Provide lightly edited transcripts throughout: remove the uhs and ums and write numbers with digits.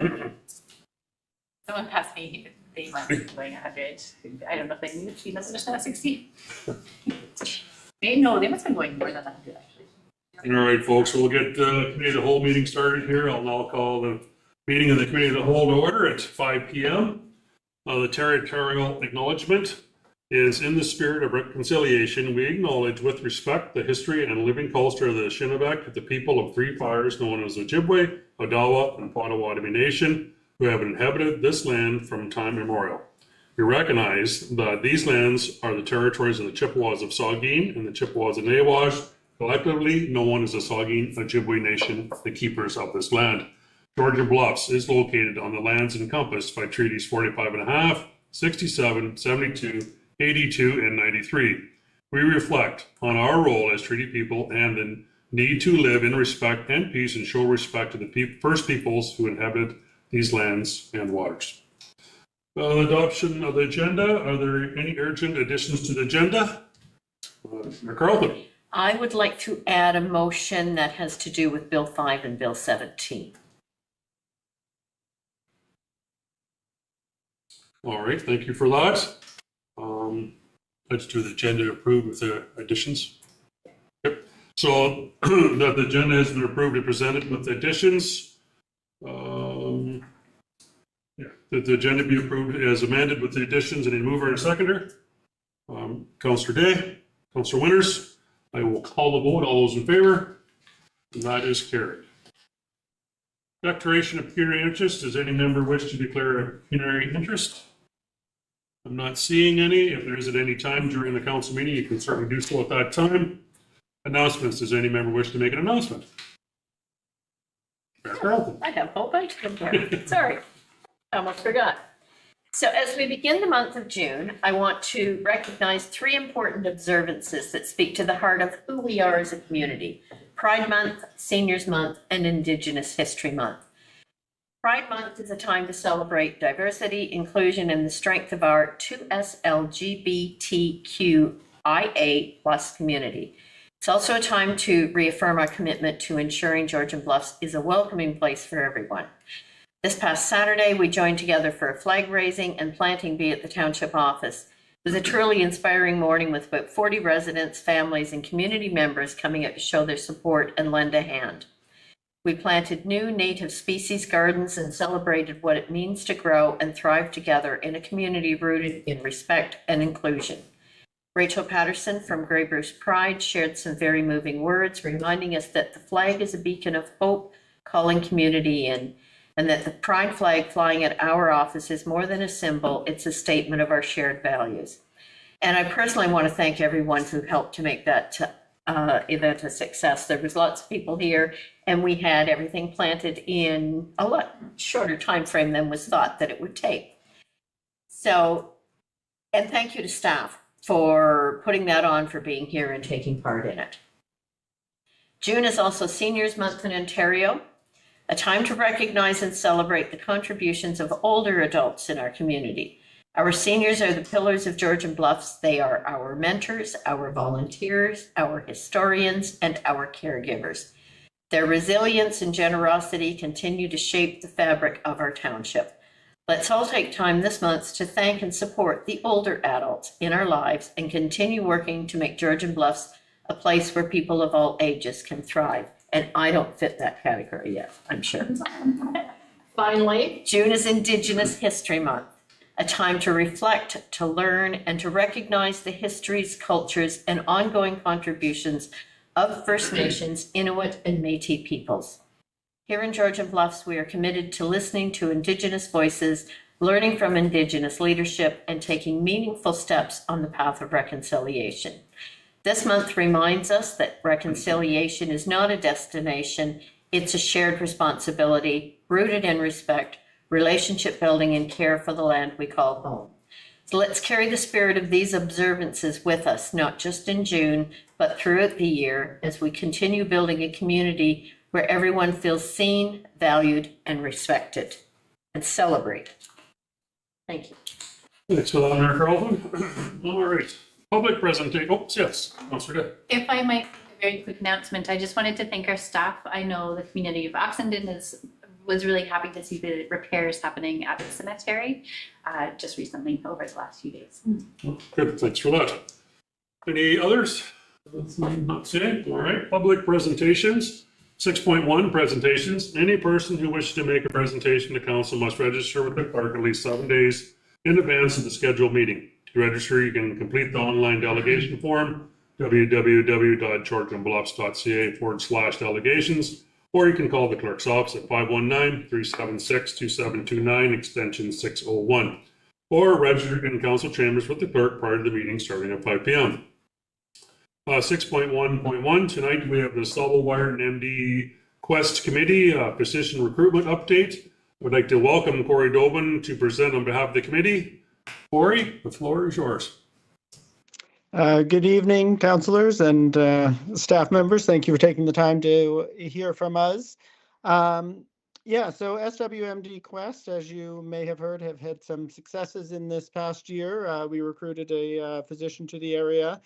Someone passed me, they must be going 100. I don't know if they knew she must have just 60. No, they must have been going more than 100 actually. All right, folks, we'll get the committee of the whole meeting started here. I'll now call the meeting of the committee of the whole to order at 5 p.m. The territorial acknowledgement is in the spirit of reconciliation. We acknowledge with respect the history and living culture of the Shinnebec, the people of Three Fires known as Ojibwe, Odawa, and Potawatomi Nation, who have inhabited this land from time immemorial. We recognize that these lands are the territories of the Chippewas of Saugeen and the Chippewas of Nawash, collectively known as the Saugeen Ojibwe Nation, the keepers of this land. Georgian Bluffs is located on the lands encompassed by Treaties 45.5, 67, 72, 82, and 93. We reflect on our role as treaty people and the need to live in respect and peace and show respect to the first peoples who inhabited these lands and waters. Adoption of the agenda. Are there any urgent additions to the agenda? Mayor Carleton. I would like to add a motion that has to do with Bill 5 and Bill 17. All right, thank you for that. Let's do the agenda approved with the additions. Yep. So that the agenda has been approved and presented with additions. That the agenda be approved as amended with the additions and a mover and a seconder. Councillor Day, Councillor Winters. I will call the vote. All those in favor? And that is carried. Declaration of pecuniary interest. Does any member wish to declare a pecuniary interest? I'm not seeing any. If there is at any time during the council meeting, you can certainly do so at that time. Announcements. Does any member wish to make an announcement? I have a whole bunch of them here. Sorry, I almost forgot. So as we begin the month of June, I want to recognize 3 important observances that speak to the heart of who we are as a community: Pride Month, Seniors Month, and Indigenous History Month. Pride Month is a time to celebrate diversity, inclusion, and the strength of our 2SLGBTQIA+ community. It's also a time to reaffirm our commitment to ensuring Georgian Bluffs is a welcoming place for everyone. This past Saturday, we joined together for a flag raising and planting bee at the township office. It was a truly inspiring morning with about 40 residents, families, and community members coming out to show their support and lend a hand. We planted new native species gardens and celebrated what it means to grow and thrive together in a community rooted in respect and inclusion. Rachel Patterson from Grey Bruce Pride shared some very moving words, reminding us that the flag is a beacon of hope, calling community in, and that the pride flag flying at our office is more than a symbol, it's a statement of our shared values. And I personally want to thank everyone who helped to make that event a success. There was lots of people here, and we had everything planted in a lot shorter time frame than was thought that it would take. So, and thank you to staff for putting that on, for being here and taking part in it. June is also Seniors Month in Ontario, a time to recognize and celebrate the contributions of older adults in our community. Our seniors are the pillars of Georgian Bluffs. They are our mentors, our volunteers, our historians, and our caregivers. Their resilience and generosity continue to shape the fabric of our township. Let's all take time this month to thank and support the older adults in our lives and continue working to make Georgian Bluffs a place where people of all ages can thrive. And I don't fit that category yet, I'm sure. Finally, June is Indigenous History Month, a time to reflect, to learn, and to recognize the histories, cultures, and ongoing contributions of First Nations, Inuit, and Métis peoples. Here in Georgian Bluffs, we are committed to listening to Indigenous voices, learning from Indigenous leadership, and taking meaningful steps on the path of reconciliation. This month reminds us that reconciliation is not a destination, it's a shared responsibility rooted in respect, relationship building, and care for the land we call home. So let's carry the spirit of these observances with us, not just in June, but throughout the year as we continue building a community where everyone feels seen, valued, and respected, and celebrated. Thank you. Thanks for that, Mayor Carleton. All right. Public presentation. Oh, yes, Councillor Day. If I might make a very quick announcement, I just wanted to thank our staff. I know the community of Oxenden is was really happy to see the repairs happening at the cemetery just recently over the last few days. Good, thanks for that. Any others? Not seeing. All right, public presentations. 6.1, presentations. Any person who wishes to make a presentation to council must register with the clerk at least 7 days in advance of the scheduled meeting. To register, you can complete the online delegation form, www.georgianbluffs.ca/delegations, or you can call the clerk's office at 519-376-2729, extension 601, or register in council chambers with the clerk prior to the meeting starting at 5 p.m. 6.1.1, tonight we have the Sauble Wire and MD Quest Committee position recruitment update. I would like to welcome Corey Dobin to present on behalf of the committee. Corey, the floor is yours. Good evening, councillors and staff members. Thank you for taking the time to hear from us. So SWMD Quest, as you may have heard, have had some successes in this past year. We recruited a physician to the area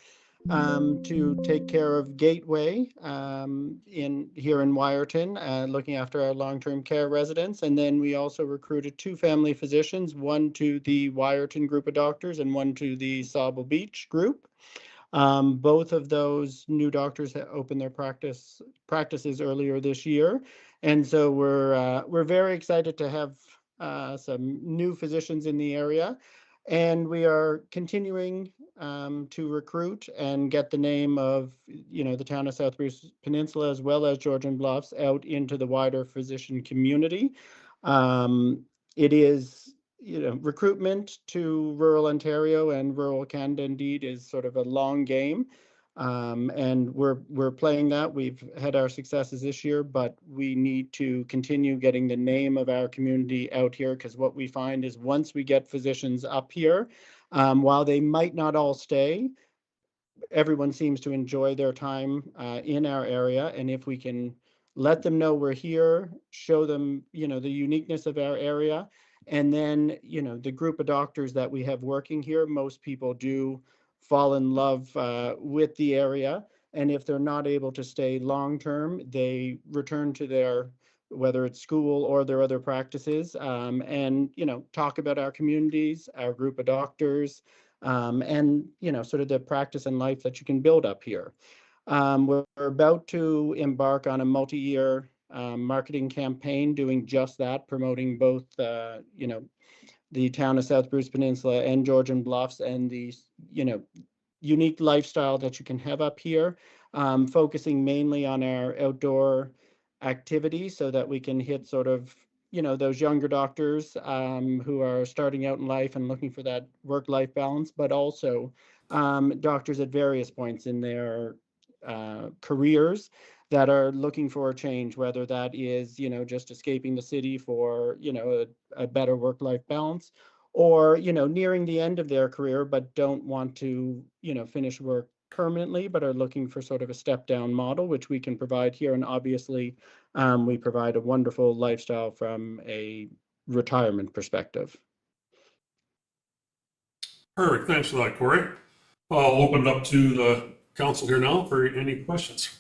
to take care of Gateway here in Wyerton, looking after our long-term care residents. And then we also recruited 2 family physicians, one to the Wyerton group of doctors and one to the Sauble Beach group. Both of those new doctors have opened their practices earlier this year. And so we're very excited to have some new physicians in the area. And we are continuing to recruit and get the name of, the town of South Bruce Peninsula as well as Georgian Bluffs out into the wider physician community. It is, recruitment to rural Ontario and rural Canada indeed is sort of a long game. And we're playing that. We've had our successes this year, but we need to continue getting the name of our community out here, because what we find is once we get physicians up here, while they might not all stay, everyone seems to enjoy their time in our area. And if we can let them know we're here, show them, the uniqueness of our area, and then, the group of doctors that we have working here, most people do fall in love with the area. And if they're not able to stay long-term, they return to their, whether it's school or their other practices, and, talk about our communities, our group of doctors, and, sort of the practice and life that you can build up here. We're about to embark on a multi-year marketing campaign doing just that, promoting both, the town of South Bruce Peninsula and Georgian Bluffs and the, unique lifestyle that you can have up here, focusing mainly on our outdoor activities so that we can hit sort of, those younger doctors who are starting out in life and looking for that work-life balance, but also doctors at various points in their careers that are looking for a change, whether that is, just escaping the city for, a better work-life balance, or, nearing the end of their career, but don't want to, finish work permanently, but are looking for sort of a step-down model, which we can provide here. And obviously, we provide a wonderful lifestyle from a retirement perspective. Perfect, thanks for that, Corey. I'll open it up to the council here now for any questions.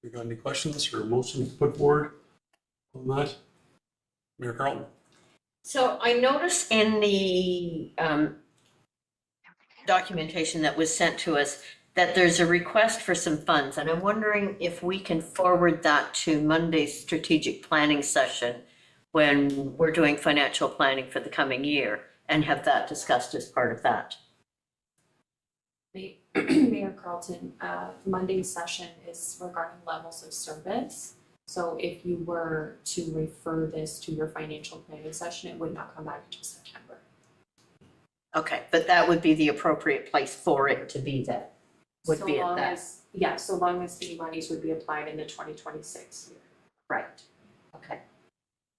You got any questions or motions to put forward on that? Mayor Carlton. So I noticed in the documentation that was sent to us that there's a request for some funds, and I'm wondering if we can forward that to Monday's strategic planning session when we're doing financial planning for the coming year, and have that discussed as part of that. Mayor Carlton, Monday's session is regarding levels of service. So if you were to refer this to your financial planning session, it would not come back until September. Okay, but that would be the appropriate place for it to be then, would be at that. So long as the monies would be applied in the 2026 year. Right, okay.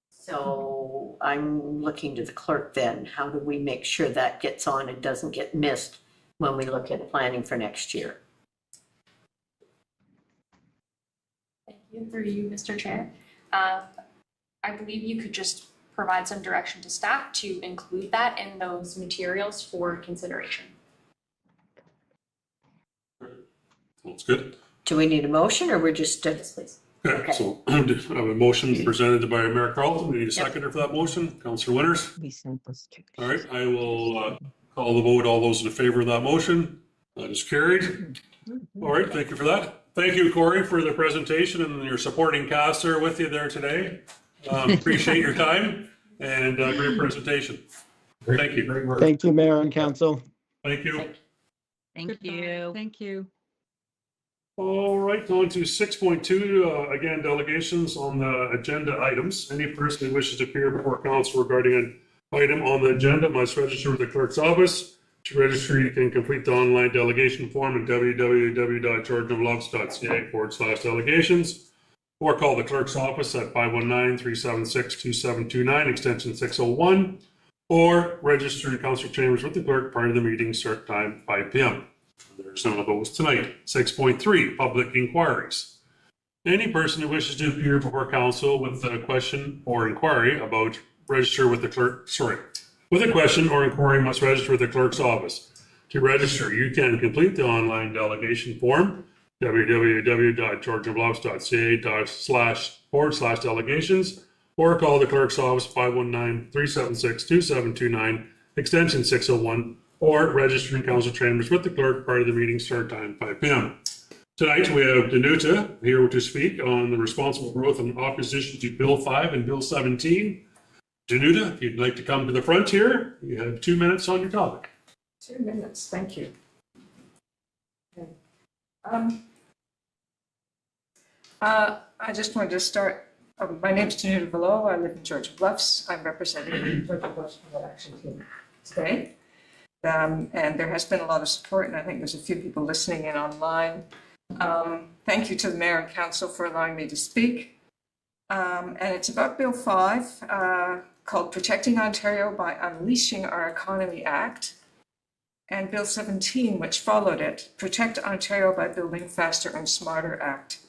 So I'm looking to the clerk then. How do we make sure that gets on and doesn't get missed when we look at planning for next year? Thank you. Through you, Mr. Chair. I believe you could just provide some direction to staff to include that in those materials for consideration. That's good. Do we need a motion, or we're just, Yes, please. Okay, so I have a motion presented by Mayor Carlton. We need a seconder for that motion. Councillor Winters. We sent those two. All right, I will call the vote. All those in favor of that motion, that is carried. All right, thank you for that. Thank you, Corey, for the presentation and your supporting cast there with you there today. Appreciate your time and great presentation. Thank you. Great work. Thank you, Mayor and Council. Thank you. Thank you. Thank you. All right, on to 6.2, again, delegations on the agenda items. Any person who wishes to appear before council regarding an item on the agenda must register with the clerk's office. To register, you can complete the online delegation form at www.georgianbluffs.ca/delegations or call the clerk's office at 519-376-2729, extension 601, or register in council chambers with the clerk prior to the meeting start time 5 p.m. There's none of those tonight. 6.3, public inquiries. Any person who wishes to appear before council with a question or inquiry about register with the clerk, with a question or inquiry must register with the clerk's office. To register, you can complete the online delegation form, www.georgianbluffs.ca/delegations, or call the clerk's office 519-376-2729, extension 601, or register in council chambers with the clerk prior to the meeting start time 5 p.m. Tonight we have Danuta here to speak on the responsible growth and opposition to Bill 5 and Bill 17. Danuta, if you'd like to come to the front here, you have 2 minutes on your topic. 2 minutes, thank you. Okay. I just wanted to start. My name is Danuta Below. I live in Georgian Bluffs. I'm representing the Georgian Bluffs Climate Action Team today. And there has been a lot of support, and I think there's a few people listening in online. Thank you to the Mayor and Council for allowing me to speak. And it's about Bill 5, called Protecting Ontario by Unleashing Our Economy Act, and Bill 17, which followed it, Protect Ontario by Building Faster and Smarter Act.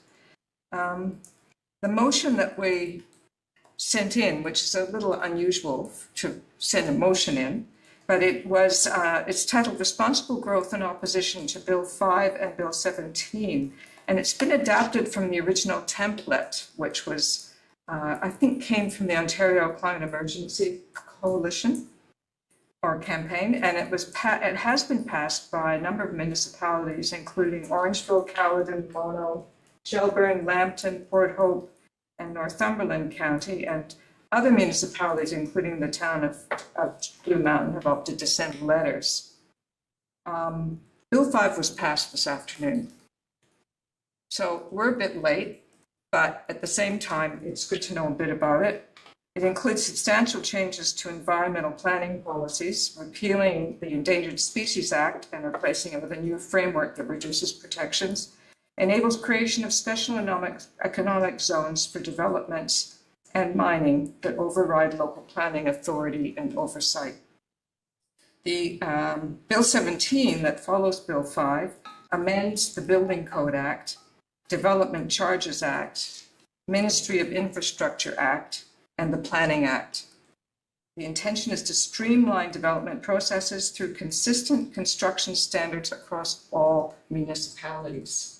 The motion that we sent in, which is a little unusual to send a motion in, but it's titled Responsible Growth in Opposition to Bill 5 and Bill 17. And it's been adapted from the original template, which was, I think came from the Ontario Climate Emergency Coalition or campaign. And it has been passed by a number of municipalities, including Orangeville, Caledon, Mono, Shelburne, Lambton, Port Hope, and Northumberland County, and other municipalities, including the town of Blue Mountain, have opted to send letters. Bill 5 was passed this afternoon. So we're a bit late, but at the same time, it's good to know a bit about it. It includes substantial changes to environmental planning policies, repealing the Endangered Species Act and replacing it with a new framework that reduces protections, enables creation of special economic zones for developments and mining that override local planning authority and oversight. The Bill 17 that follows Bill 5 amends the Building Code Act, Development Charges Act, Ministry of Infrastructure Act, and the Planning Act. The intention is to streamline development processes through consistent construction standards across all municipalities.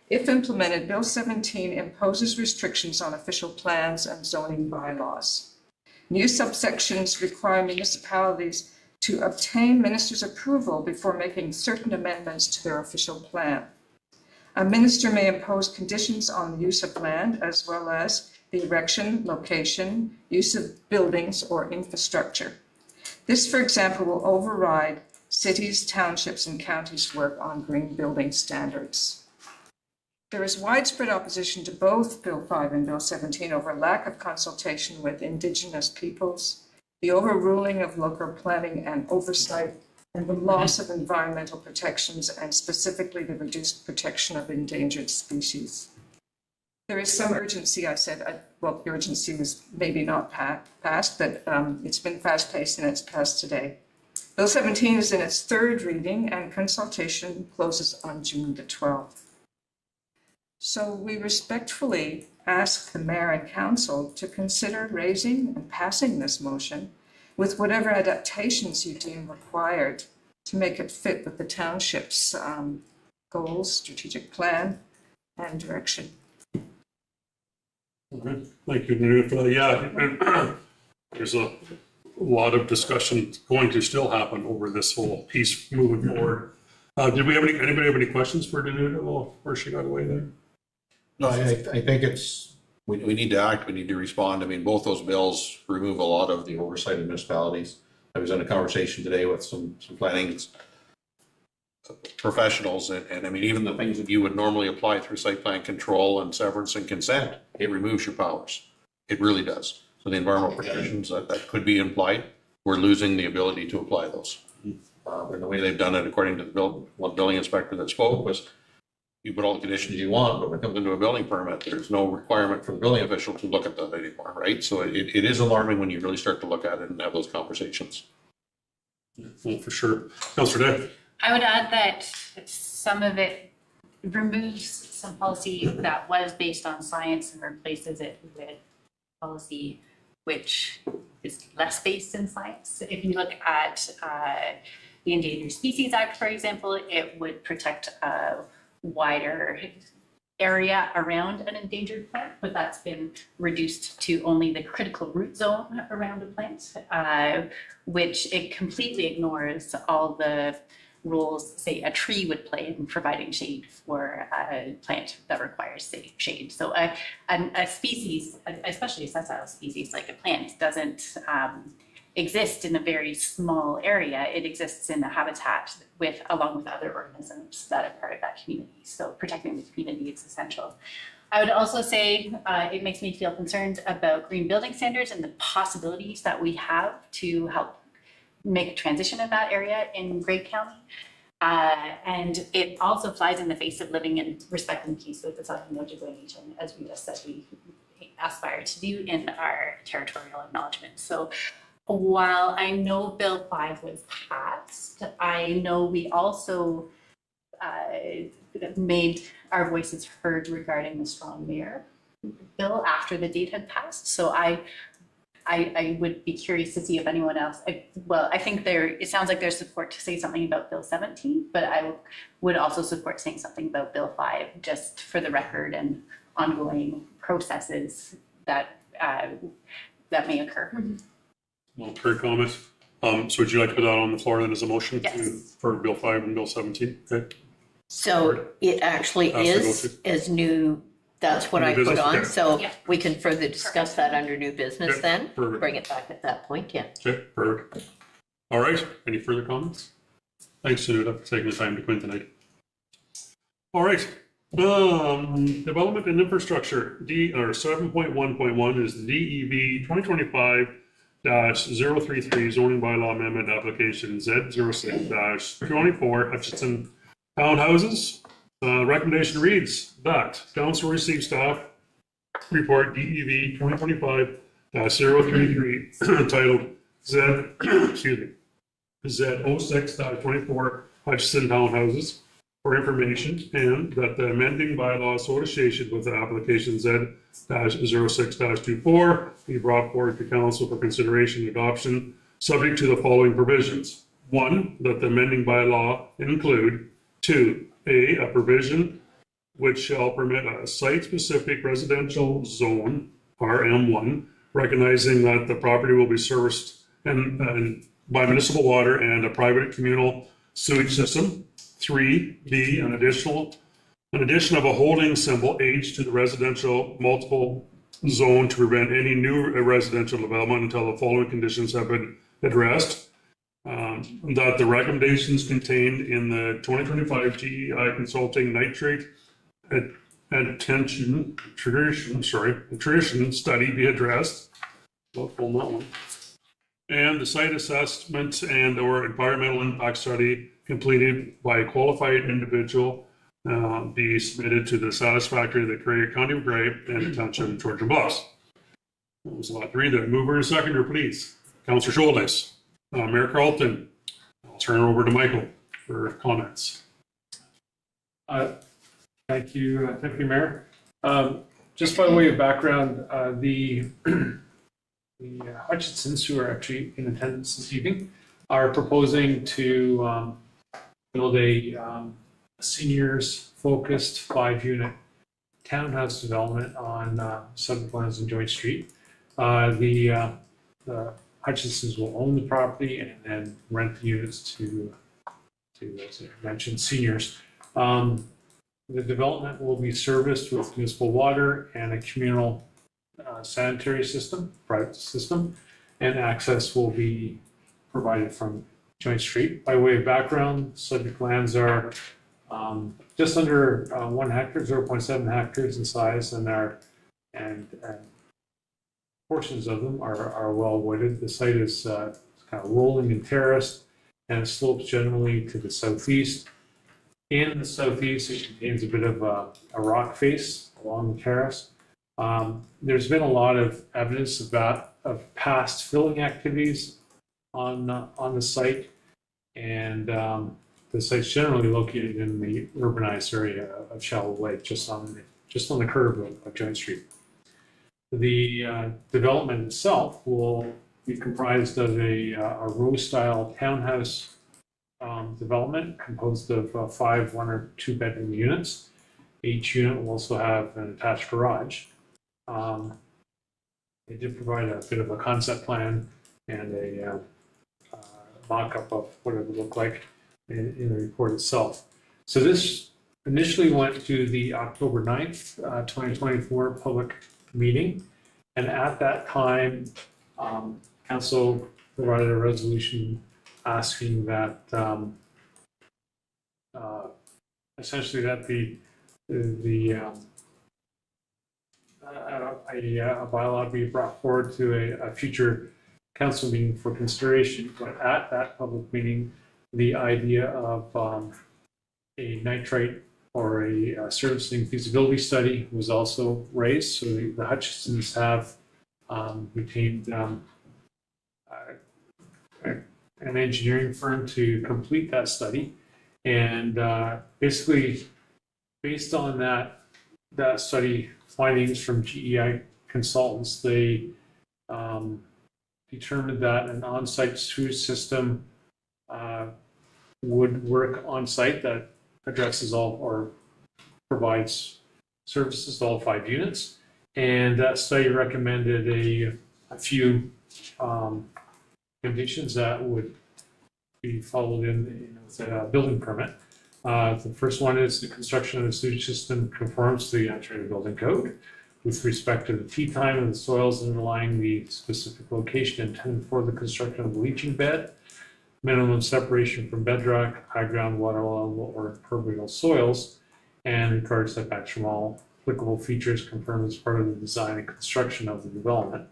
If implemented, Bill 17 imposes restrictions on official plans and zoning bylaws. New subsections require municipalities to obtain minister's approval before making certain amendments to their official plan. A minister may impose conditions on the use of land as well as the erection, location, use of buildings or infrastructure. This, for example, will override cities, townships, and counties' work on green building standards. There is widespread opposition to both Bill 5 and Bill 17 over lack of consultation with Indigenous peoples, the overruling of local planning and oversight, and the loss of environmental protections, and specifically the reduced protection of endangered species. There is some urgency, I said, well, the urgency was maybe not passed, but it's been fast-paced and it's passed today. Bill 17 is in its third reading and consultation closes on June the 12th. So we respectfully ask the Mayor and Council to consider raising and passing this motion with whatever adaptations you deem required to make it fit with the township's goals, strategic plan, and direction. Okay. Thank you, Danuta, for that. Yeah, there's a lot of discussion going to still happen over this whole piece moving forward. Did we have anybody have any questions for Danuta before she got away there? No, I think it's, we need to act, we need to respond. I mean, both those bills remove a lot of the oversight of municipalities. I was in a conversation today with some planning professionals, and I mean, even the things that you would normally apply through site plan control and severance and consent, it removes your powers. It really does. So the environmental protections that could be implied, we're losing the ability to apply those. And the way they've done it, according to the one building inspector that spoke, was you put all the conditions you want, but when it comes into a building permit, there's no requirement for the building official to look at that anymore, right? So it is alarming when you really start to look at it and have those conversations. Well, for sure. Councillor Day? I would add that some of it removes some policy that was based on science and replaces it with policy which is less based in science. If you look at the Endangered Species Act, for example, it would protect a wider area around an endangered plant, but that's been reduced to only the critical root zone around a plant, which it completely ignores all the roles, say, a tree would play in providing shade for a plant that requires shade. So a species, especially a sessile species like a plant, doesn't exist in a very small area. It exists in a habitat along with other organisms that are part of that community. So protecting the community is essential. I would also say it makes me feel concerned about green building standards and the possibilities that we have to help make a transition in that area in Grey County. And it also flies in the face of living in respect and peace with the Southern Ojibwe Nation, as we just said we aspire to do in our territorial acknowledgement. So while I know Bill 5 was passed, I know we also made our voices heard regarding the Strong Mayor bill after the date had passed. So I would be curious to see if anyone else, I think it sounds like there's support to say something about Bill 17, but I would also support saying something about Bill 5, just for the record and ongoing processes that may occur. Well, fair comment. So would you like to put that on the floor then as a motion Yes. for Bill 5 and Bill 17? Okay. So it actually is new, that's what New I put business, on, okay. so Yeah. we can further discuss that under new business Okay, then, perfect. bring it back at that point, yeah. Okay, perfect. All right, any further comments? Thanks, Danuta, for taking the time to come in tonight. All right, development and infrastructure, 7.1.1 is the DEV 2025-033 zoning bylaw amendment application Z06-24 Hutchinson Townhouses. Recommendation reads that council receives staff report DEV 2025-033 titled Z06-24 Hutchinson Townhouses for information, and that the amending bylaw associated with the application Z-06-24 be brought forward to council for consideration and adoption, subject to the following provisions. 1, that the amending bylaw include 2, a provision which shall permit a site-specific residential zone, RM1, recognizing that the property will be serviced and by municipal water and a private communal sewage system. 3, B, an addition of a holding symbol H to the residential multiple zone to prevent any new residential development until the following conditions have been addressed. That the recommendations contained in the 2025 GEI Consulting Nitrate Attention Tradition Study be addressed. Mouthful on that one. And the site assessment and or environmental impact study completed by a qualified individual be submitted to the satisfactory of the County of Grey and the Township of Georgian Bluffs. That was a lot to read there. Mover and seconder, please. Councillor Scholdes, Mayor Carlton. I'll turn it over to Michael for comments. Thank you, Mayor. Just by way of background, the Hutchinsons, who are actually in attendance this evening, are proposing to build a seniors-focused 5-unit townhouse development on subject lands in Joint Street. The Hutchinsons will own the property and then rent the units to as I mentioned, seniors. The development will be serviced with municipal water and a communal sanitary system, private system, and access will be provided from Joint Street. By way of background, subject lands are just under 1 hectare, 0.7 hectares in size, and portions of them are well wooded. The site is kind of rolling and terraced, and it slopes generally to the southeast. In the southeast, it contains a bit of a rock face along the terrace. There's been a lot of evidence of past filling activities on the site, and the site's generally located in the urbanized area of Shallow Lake, just on the curve of Joint Street. The development itself will be comprised of a row-style townhouse development composed of 5 1- or 2-bedroom units. Each unit will also have an attached garage. They did provide a bit of a concept plan and a mock-up of what it would look like in the report itself. So this initially went to the October 9th, 2024 public meeting. And at that time, Council provided a resolution asking that essentially that a bylaw be brought forward to a future council meeting for consideration. But at that public meeting, the idea of a nitrate or a servicing feasibility study was also raised. So the Hutchinsons have retained an engineering firm to complete that study, and basically based on that study findings from GEI consultants, they determined that an on-site sewage system would work on-site that addresses all or provides services to all 5 units, and that study recommended a few conditions that would be followed in with a building permit. The first one is the construction of the sewage system conforms to the Ontario Building Code with respect to the tea time of the soils underlying the specific location intended for the construction of the leaching bed, minimum separation from bedrock, high groundwater level, or impermeable soils, and required setbacks from all applicable features confirmed as part of the design and construction of the development.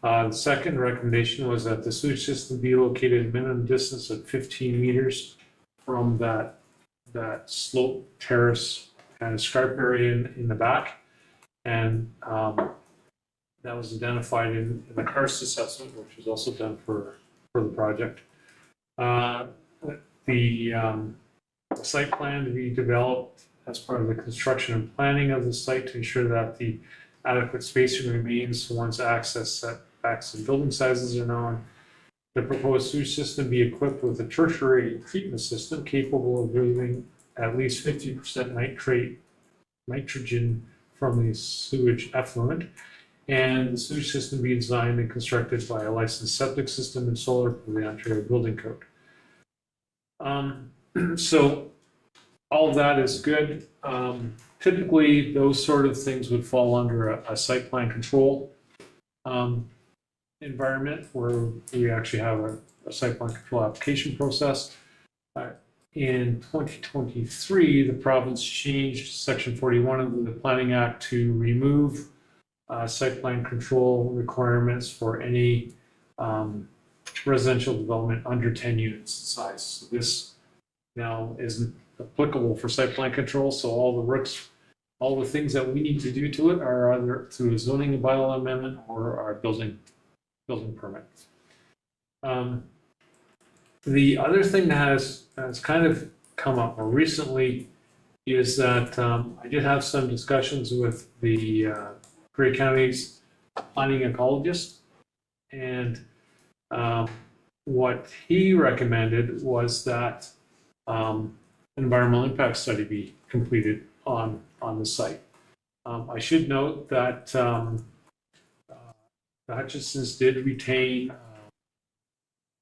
The second recommendation was that the sewage system be located a minimum distance of 15 meters from that slope terrace kind of scarp area in the back. And that was identified in the karst assessment, which was also done for the project. The site plan to be developed as part of the construction and planning of the site to ensure that the adequate spacing remains once access setbacks and building sizes are known. The proposed sewage system be equipped with a tertiary treatment system capable of removing at least 50% nitrogen from the sewage effluent, and the sewage system be designed and constructed by a licensed septic system installer for the Ontario Building Code. So all of that is good. Typically, those sort of things would fall under a site plan control environment where we actually have a site plan control application process. In 2023, the province changed Section 41 of the Planning Act to remove site plan control requirements for any residential development under 10 units in size. So this now isn't applicable for site plan control, so all the things that we need to do to it are either through a zoning and bylaw amendment or our building permit. The other thing that has kind of come up more recently is that I did have some discussions with the Grey County's planning ecologist, and what he recommended was that an environmental impact study be completed on the site. I should note that the Hutchinsons did retain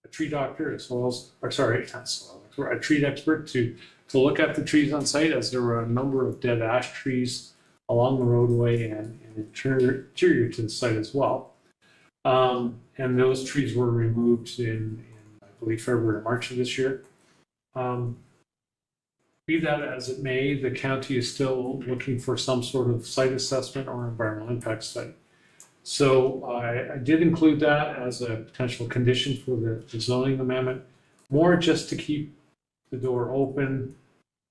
a tree doctor as well as, or sorry, not soil, a tree expert to look at the trees on site, as there were a number of dead ash trees along the roadway and interior to the site as well. And those trees were removed in I believe, February or March of this year. Be that as it may, the county is still looking for some sort of site assessment or environmental impact study. So I did include that as a potential condition for the zoning amendment, more just to keep the door open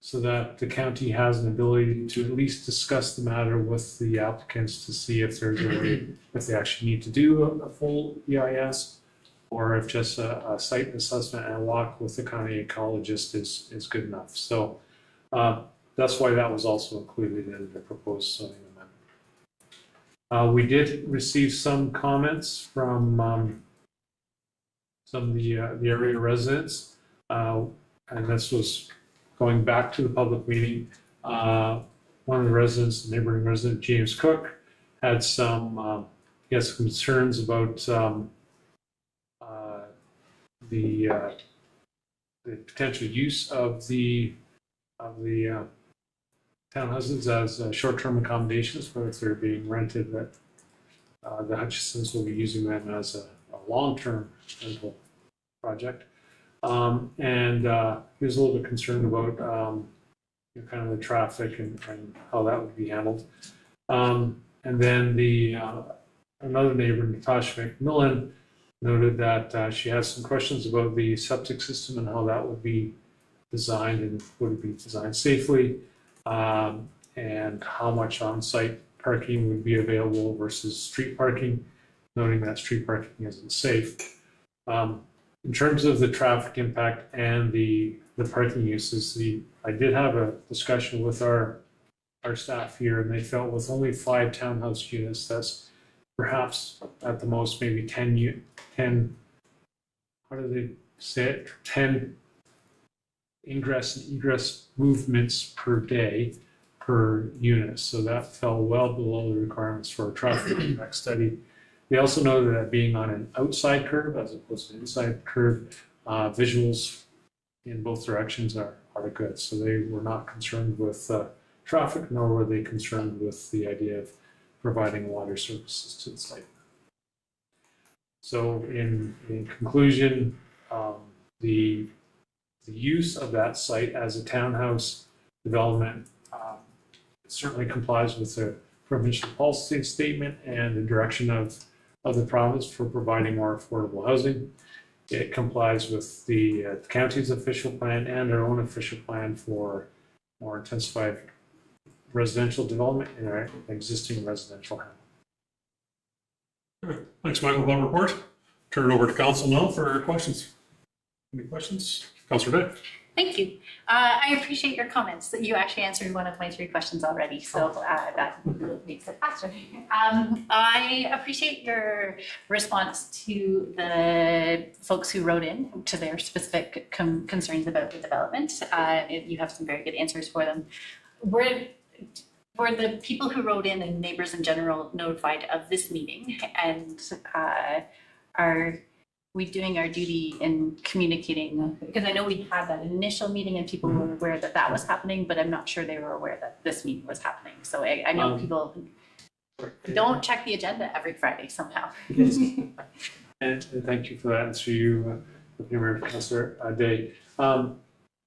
so that the county has an ability to at least discuss the matter with the applicants to see if there's a way, if they actually need to do a full EIS, or if just a site assessment and a walk with the county ecologist is good enough. So that's why that was also included in the proposed zoning amendment. We did receive some comments from some of the area residents, and this was going back to the public meeting. One of the residents, the neighboring resident, James Cook, had some concerns about the potential use of the townhouses as short-term accommodations, whether they're being rented, that the Hutchinsons will be using them as a long-term rental project. And he was a little bit concerned about kind of the traffic and how that would be handled. And then another neighbor, Natasha McMillan, noted that she has some questions about the septic system and how that would be designed and would it be designed safely, and how much on-site parking would be available versus street parking, noting that street parking isn't safe. In terms of the traffic impact and the parking uses, I did have a discussion with our staff here, and they felt with only 5 townhouse units, that's perhaps at the most maybe 10, how do they say it? 10 ingress and egress movements per day per unit. So that fell well below the requirements for a traffic impact study. They also noted that being on an outside curve as opposed to an inside curve, visuals in both directions are good. So they were not concerned with traffic, nor were they concerned with the idea of providing water services to the site. So in conclusion, the use of that site as a townhouse development certainly complies with the provincial policy statement and the direction of the province for providing more affordable housing. It complies with the county's official plan and our own official plan for more intensified residential development in our existing residential housing. Thanks, Michael, for that report. Turn it over to council now for questions. Any questions? Councillor Day. Thank you. I appreciate your comments. That you actually answered one of my 3 questions already, so that makes it faster. I appreciate your response to the folks who wrote in to their specific concerns about the development. You have some very good answers for them. Were the people who wrote in and neighbors in general notified of this meeting, and are we doing our duty in communicating? Because I know we had that initial meeting and people were aware that that was happening, but I'm not sure they were aware that this meeting was happening. So I know people don't check the agenda every Friday somehow. And thank you for that, and to you, Councillor Day.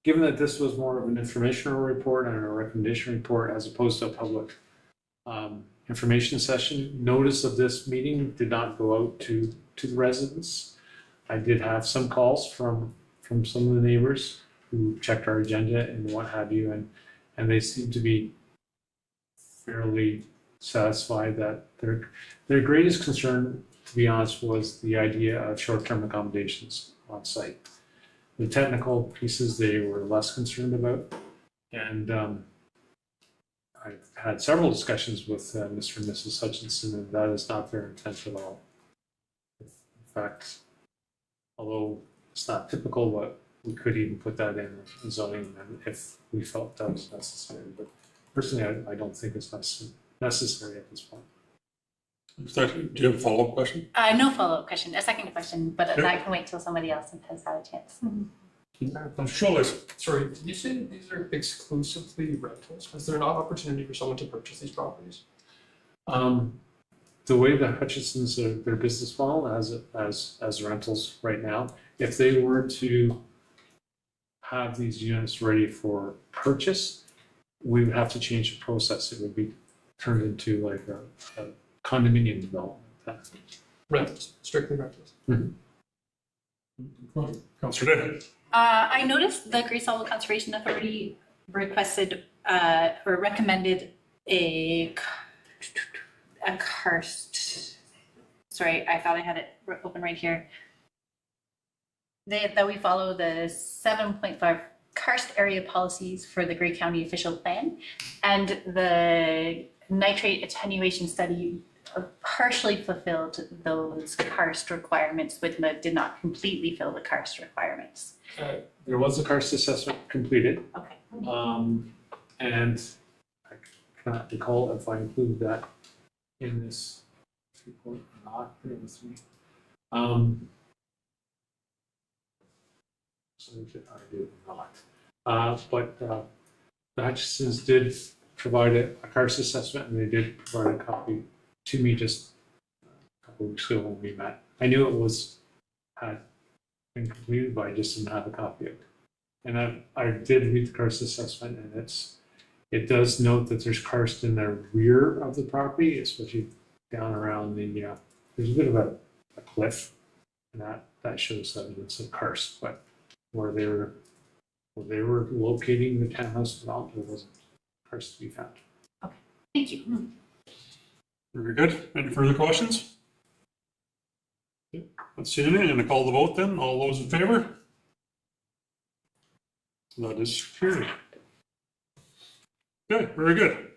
Given that this was more of an informational report and a recommendation report as opposed to a public information session, notice of this meeting did not go out to the residents. I did have some calls from some of the neighbors who checked our agenda and what have you, and they seem to be fairly satisfied that their greatest concern, to be honest, was the idea of short-term accommodations on site. The technical pieces they were less concerned about, and I've had several discussions with Mr. and Mrs. Hutchinson, and that is not their intent at all. In fact, although it's not typical, but we could even put that in zoning if we felt that was necessary. But personally, I don't think it's necessary. necessary at this point. Do you have a follow-up question? No follow-up question, a second question, but Okay. that can wait till somebody else has had a chance. Shoulders. Sorry, did you say that these are exclusively rentals? Is there not opportunity for someone to purchase these properties? The way the Hutchisons, their business model as rentals right now, if they were to have these units ready for purchase, we would have to change the process. It would be turned into like a condominium development. Rentals, strictly rentals. Councillor Day. I noticed the Grace Harbor Conservation Authority requested or recommended a karst. Sorry, I thought I had it open right here. That we follow the 7.5 karst area policies for the Grey County official plan, and the nitrate attenuation study partially fulfilled those karst requirements, but did not completely fill the karst requirements. There was a karst assessment completed, Okay. and I cannot recall if I included that in this report or not. Bear with me. So I did not. But the Hutchisons did provide a karst assessment, and they did provide a copy to me just a couple of weeks ago when we met. I knew it had been completed, but I just didn't have a copy of it. And I did read the karst assessment, and it does note that there's karst in the rear of the property, especially down around there's a bit of a cliff, and that shows evidence of karst. But where they were locating the townhouse development, there wasn't karst to be found. Thank you. Very good. Any further questions? Let's see any. I'm going to call the vote then. All those in favor? That is carried. Okay, very good.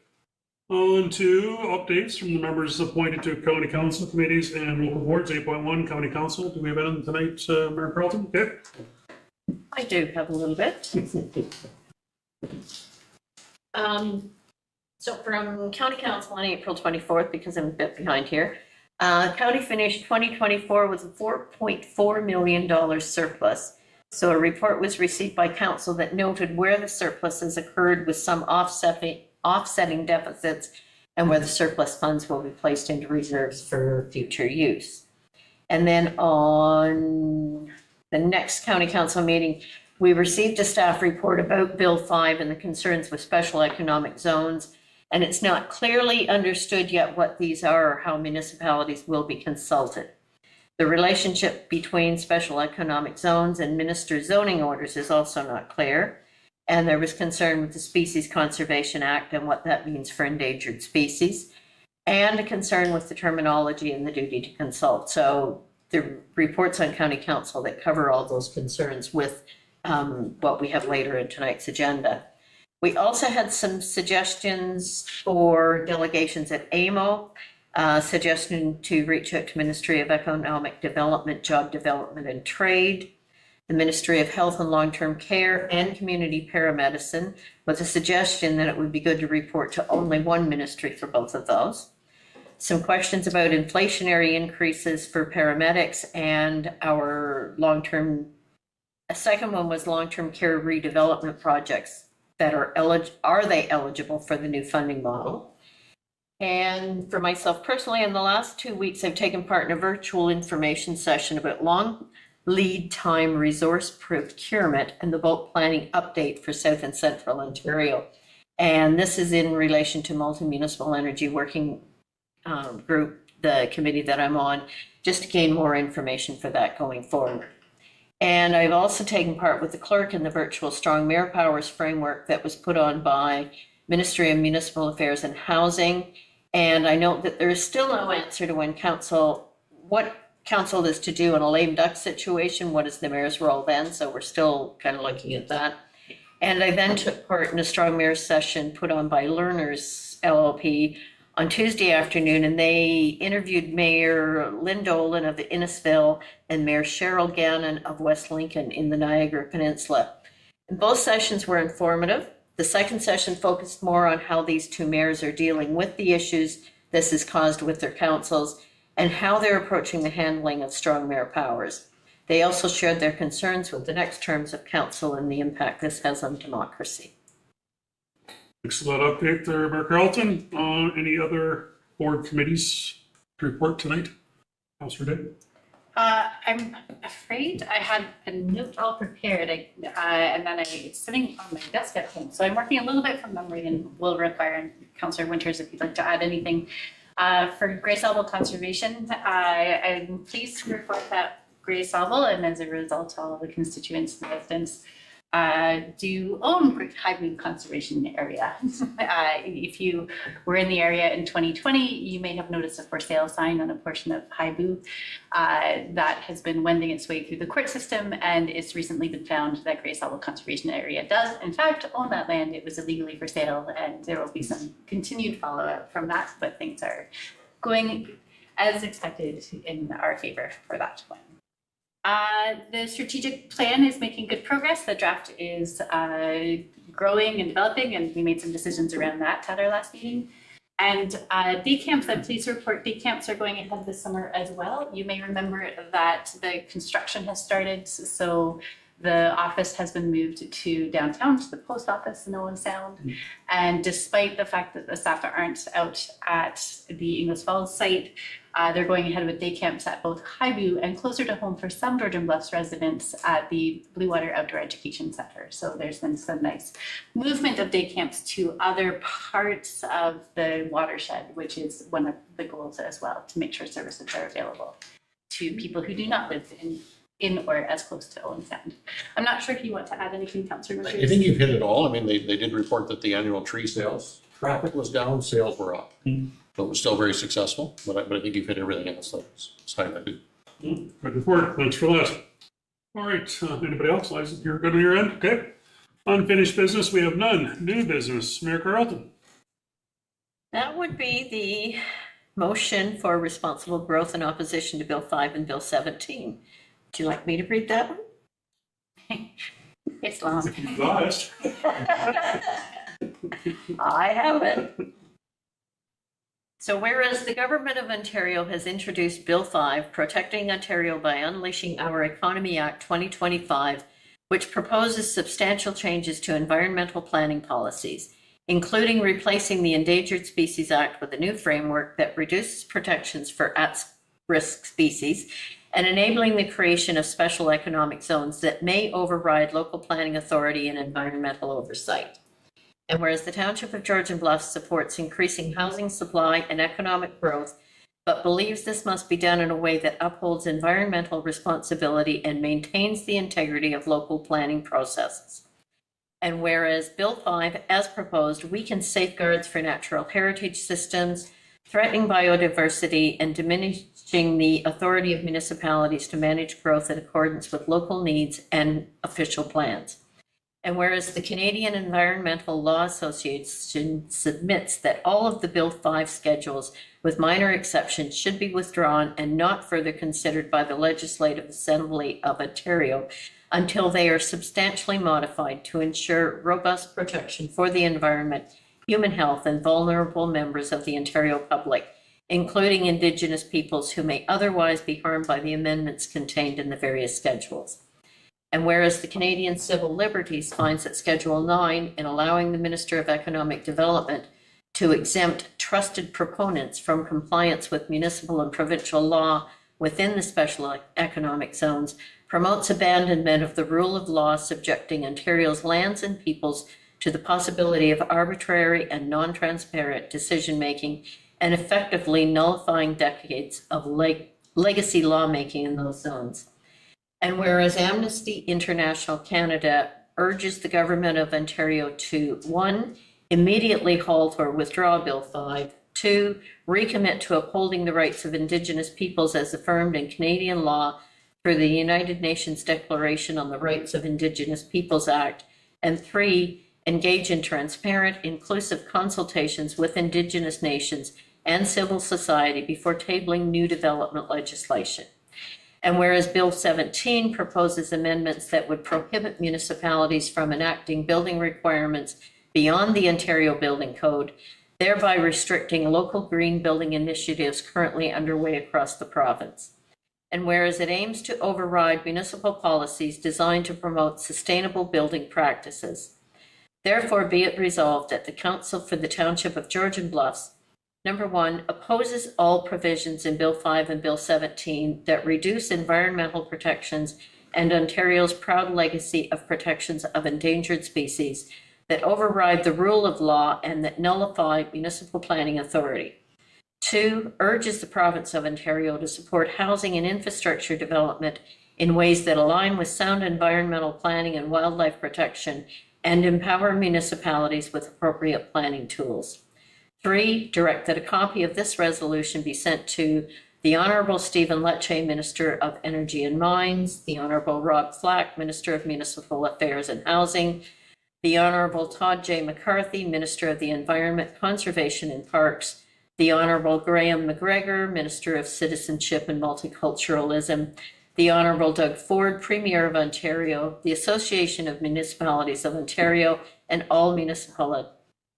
On to updates from the members appointed to county council committees and local boards. 8.1 county council. Do we have anything tonight, Mayor Carlton? Okay. I do have a little bit. So from county council on April 24th, because I'm a bit behind here, county finished 2024 with a $4.4 million surplus. So a report was received by council that noted where the surpluses occurred with some offsetting deficits and where the surplus funds will be placed into reserves for future use. And then on the next county council meeting, we received a staff report about Bill 5 and the concerns with special economic zones. And it's not clearly understood yet what these are or how municipalities will be consulted. The relationship between special economic zones and minister's zoning orders is also not clear. And there was concern with the Species Conservation Act and what that means for endangered species, and a concern with the terminology and the duty to consult. So the reports on county council that cover all those concerns with what we have later in tonight's agenda. We also had some suggestions for delegations at AMO, suggestion to reach out to Ministry of Economic Development, Job Development and Trade, the Ministry of Health and Long-Term Care, and Community Paramedicine, with a suggestion that it would be good to report to only one ministry for both of those. Some questions about inflationary increases for paramedics and our a second one was long-term care redevelopment projects that are they eligible for the new funding model? And for myself personally, in the last 2 weeks, I've taken part in a virtual information session about long lead time resource procurement and the bulk planning update for South and Central Ontario. And this is in relation to multi-municipal energy working group, the committee that I'm on, just to gain more information for that going forward. And I've also taken part with the clerk in the virtual Strong Mayor Powers framework that was put on by Ministry of Municipal Affairs and Housing. And I note that there is still no answer to what council is to do in a lame duck situation. What is the mayor's role then? So we're still kind of looking at that. And I then took part in a Strong Mayor session put on by Learners LLP on Tuesday afternoon, and they interviewed Mayor Lynn Dolan of Innisfil and Mayor Cheryl Gannon of West Lincoln in the Niagara Peninsula. And both sessions were informative, The second session focused more on how these two mayors are dealing with the issues this has caused with their councils and how they're approaching the handling of strong mayor powers. They also shared their concerns with the next terms of council and the impact this has on democracy. Thanks for that update there, Mayor Carlton. Any other board committees to report tonight? Councillor Day? I'm afraid I had a note all prepared, and then it's sitting on my desk at home. So I'm working a little bit from memory and will require Councillor Winters if you'd like to add anything. For Grey Sauble Conservation, I'm pleased to report that Grey Sauble, and as a result, all the constituents and residents do own Haibu Conservation Area. If you were in the area in 2020, you may have noticed a for sale sign on a portion of Haibu that has been wending its way through the court system, and it's recently been found that Grey Sauble Conservation Area does, in fact, own that land. It was illegally for sale, and there will be some continued follow-up from that, but things are going as expected in our favor for that one. The strategic plan is making good progress. The draft is growing and developing, and we made some decisions around that at our last meeting. And day camps, I'm pleased to report day camps are going ahead this summer as well. You may remember that the construction has started, so the office has been moved to downtown, to the post office in Owen Sound. And despite the fact that the staff aren't out at the Ingles Falls site, they're going ahead with day camps at both Haibu and closer to home for some Georgian Bluffs residents at the Blue Water Outdoor Education Center. So there's been some nice movement of day camps to other parts of the watershed, which is one of the goals as well, to make sure services are available to people who do not live in or as close to Owen Sound. I'm not sure if you want to add anything, Councillor Richards. I think you've hit it all. I mean, they did report that the annual tree sales, traffic was down, sales were up. So it was still very successful, but I think you've hit everything else that's highlighted. Good report. Thanks for that. All right. Anybody else? Liza, you're good on your end? Okay. Unfinished business, we have none. New business, Mayor Carlton. That would be the motion for responsible growth in opposition to Bill 5 and Bill 17. Would you like me to read that one? It's long. If you've got I have it. So whereas the Government of Ontario has introduced Bill 5, Protecting Ontario by Unleashing Our Economy Act 2025, which proposes substantial changes to environmental planning policies, including replacing the Endangered Species Act with a new framework that reduces protections for at-risk species and enabling the creation of special economic zones that may override local planning authority and environmental oversight. And whereas the Township of Georgian Bluffs supports increasing housing supply and economic growth, but believes this must be done in a way that upholds environmental responsibility and maintains the integrity of local planning processes. And whereas Bill 5, as proposed, weakens safeguards for natural heritage systems, threatening biodiversity, and diminishing the authority of municipalities to manage growth in accordance with local needs and official plans. And whereas the Canadian Environmental Law Association submits that all of the Bill 5 schedules, with minor exceptions, should be withdrawn and not further considered by the Legislative Assembly of Ontario until they are substantially modified to ensure robust protection for the environment, human health, and vulnerable members of the Ontario public, including Indigenous peoples who may otherwise be harmed by the amendments contained in the various schedules. And whereas the Canadian Civil Liberties finds that Schedule 9, in allowing the Minister of Economic Development to exempt trusted proponents from compliance with municipal and provincial law within the special economic zones, promotes abandonment of the rule of law subjecting Ontario's lands and peoples to the possibility of arbitrary and non-transparent decision-making and effectively nullifying decades of legacy lawmaking in those zones. And whereas Amnesty International Canada urges the Government of Ontario to 1, immediately halt or withdraw Bill 5, 2, recommit to upholding the rights of Indigenous peoples as affirmed in Canadian law through the United Nations Declaration on the Rights of Indigenous Peoples Act, and 3, engage in transparent, inclusive consultations with Indigenous nations and civil society before tabling new development legislation. And whereas Bill 17 proposes amendments that would prohibit municipalities from enacting building requirements beyond the Ontario Building Code, thereby restricting local green building initiatives currently underway across the province. And whereas it aims to override municipal policies designed to promote sustainable building practices, therefore be it resolved that the Council for the Township of Georgian Bluffs, number 1, opposes all provisions in Bill 5 and Bill 17 that reduce environmental protections and Ontario's proud legacy of protections of endangered species, that override the rule of law and that nullify municipal planning authority. 2, urges the province of Ontario to support housing and infrastructure development in ways that align with sound environmental planning and wildlife protection and empower municipalities with appropriate planning tools. 3, direct that a copy of this resolution be sent to the Honorable Stephen Lecce, Minister of Energy and Mines, the Honorable Rob Flack, Minister of Municipal Affairs and Housing, the Honorable Todd J. McCarthy, Minister of the Environment, Conservation and Parks, the Honorable Graham McGregor, Minister of Citizenship and Multiculturalism, the Honorable Doug Ford, Premier of Ontario, the Association of Municipalities of Ontario, and all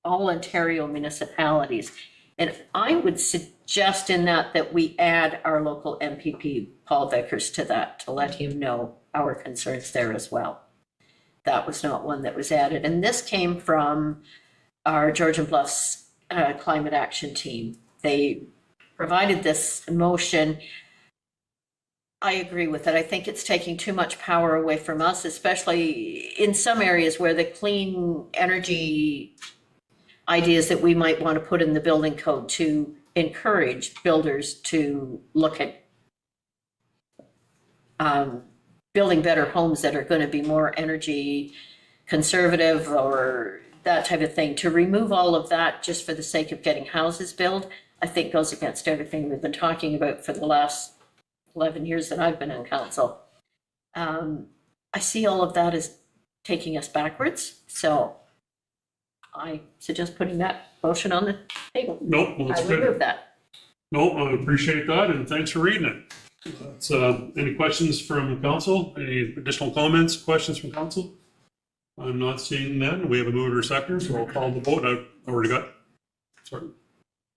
Ontario municipalities. And I would suggest in that we add our local MPP, Paul Vickers, to that to let him know our concerns there as well. That was not one that was added. And this came from our Georgian Bluffs Climate Action Team. They provided this motion. I agree with it. I think it's taking too much power away from us, especially in some areas where the clean energy ideas that we might want to put in the building code to encourage builders to look at building better homes that are going to be more energy conservative or that type of thing. To remove all of that just for the sake of getting houses built, I think goes against everything we've been talking about for the last 11 years that I've been on council. I see all of that as taking us backwards. So I suggest putting that motion on the table. Nope, well, that's I would good. move that. Nope, I appreciate that, and thanks for reading it. That's, any questions from council? Any additional comments, questions from council? I'm not seeing none. We have a mover or seconder, so I'll call the vote. I've already got, sorry.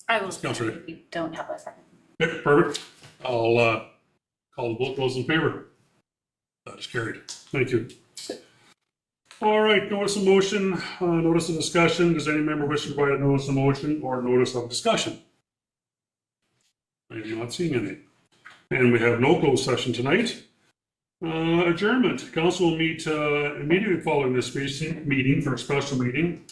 I will, Councillor. we don't have a second. Okay, perfect. I'll call the vote. Those in favor? That is carried. Thank you. All right, notice of motion, notice of discussion. Does any member wish to provide a notice of motion or notice of discussion? I am not seeing any. And we have no closed session tonight. Adjournment. Council will meet immediately following this meeting for a special meeting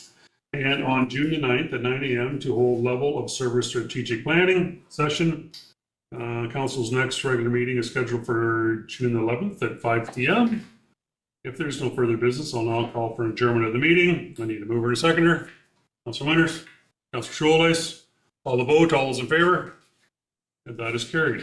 and on June the 9th at 9 a.m. to hold level of service strategic planning session. Council's next regular meeting is scheduled for June 11th at 5 p.m. If there's no further business, I'll now call for adjournment of the meeting. I need a mover and a seconder. Councilor Winters, Councilor Shoalice, all the vote, all those in favor? And that is carried.